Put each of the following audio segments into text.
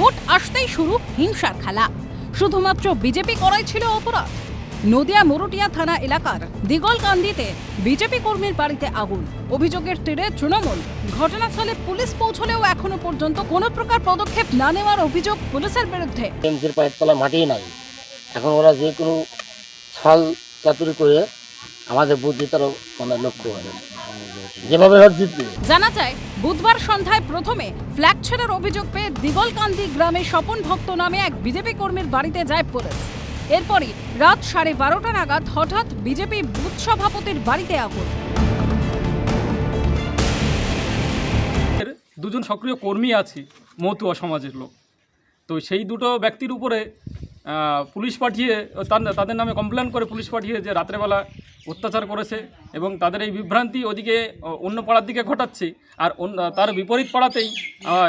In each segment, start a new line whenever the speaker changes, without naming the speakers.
Vote আসতেই শুরু হিংসার খেলা। শুধুমাত্র বিজেপি করাই ছিল অপরাধ। নদিয়া মরুটিয়া থানা এলাকার দিগলকান্দিতে বিজেপি কর্মীর বাড়িতে আগুন। অভিযোগের তীরে তৃণমূল। ঘটনাস্থলে পুলিশ পৌঁছলেও এখনো পর্যন্ত কোনো প্রকার পদক্ষেপ না নেওয়ার অভিযোগ পুলিশের বিরুদ্ধে।
টিএমসির পায়ের তলা মাটিই নাই। এখন ওরা যে কোনো ছাল চাতুরি করে আমাদের বুথ জেতারও লক্ষ্য করে যেভাবে জিতবে।
জানা যায় বুধবার সন্ধ্যায় প্রথমে ফ্ল্যাগ ছেড়ার অভিযোগ পেয়ে দিগলকান্দি গ্রামে স্বপন ভক্ত নামে এক বিজেপি কর্মীর বাড়িতে যায় পুলিশ। এরপরই রাত 12:30 নাগাদ হঠাৎ বিজেপি বুথ সভাপতির বাড়িতে আগুন।
দুজন সক্রিয় কর্মী আছে মতুয়া সমাজের লোক, তো সেই দুটো ব্যক্তির উপরে পুলিশ পাঠিয়ে তাদের নামে কমপ্লেন করে পুলিশ পাঠিয়ে যে রাত্রেবেলা অত্যাচার করেছে এবং তাদের এই বিভ্রান্তি ওদিকে অন্য পাড়ার দিকে ঘটাচ্ছে। আর তার বিপরীত পাড়াতেই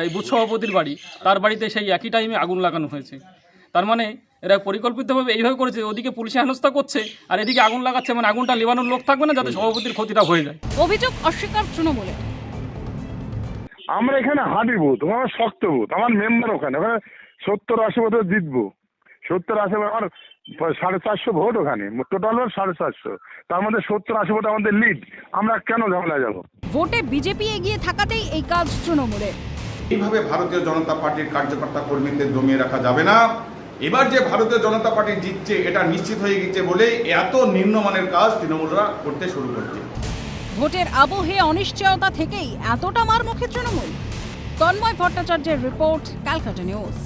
এই বুথ সভাপতির বাড়ি, তার বাড়িতে সেই একই টাইমে আগুন লাগানো হয়েছে। তার মানে এরা পরিকল্পিতভাবে এইভাবে করেছে, ওদিকে পুলিশে হেনস্থা করছে আর এদিকে আগুন লাগাচ্ছে, মানে আগুনটা লিবানোর লোক থাকবে না যাতে সভাপতির ক্ষতিটা হয়ে যায়।
অভিযোগ অস্বীকার তৃণমূলের।
আমরা এখানে হাঁটি বুথ, আমার শক্ত বুথ, আমার মেম্বার ওখানে 70-80 ভোটে জিতবো। 70-80 আমার 450 ভোট, ওখানে টোটাল ভোট 450, তার মধ্যে 70-80 ভোট আমাদের লিড। আমরা কেন ঝামেলা যাব?
ভোটে বিজেপি এগিয়ে থাকাতেই এই কাজ তৃণমূলের।
এইভাবে ভারতীয় জনতা পার্টির কার্যকর্তা কর্মীদের দমিয়ে রাখা যাবে না। এবার যে ভারতীয় জনতা পার্টি জিতছে এটা নিশ্চিত হয়ে গেছে বলে এত নিম্নমানের কাজ তৃণমূলরা করতে শুরু করছে।
ভোটের আবহে অনিশ্চয়তা থেকেই এতটা মারমুখী তৃণমূল। তন্ময় ভট্টাচার্যের রিপোর্ট, ক্যালকাটা নিউজ।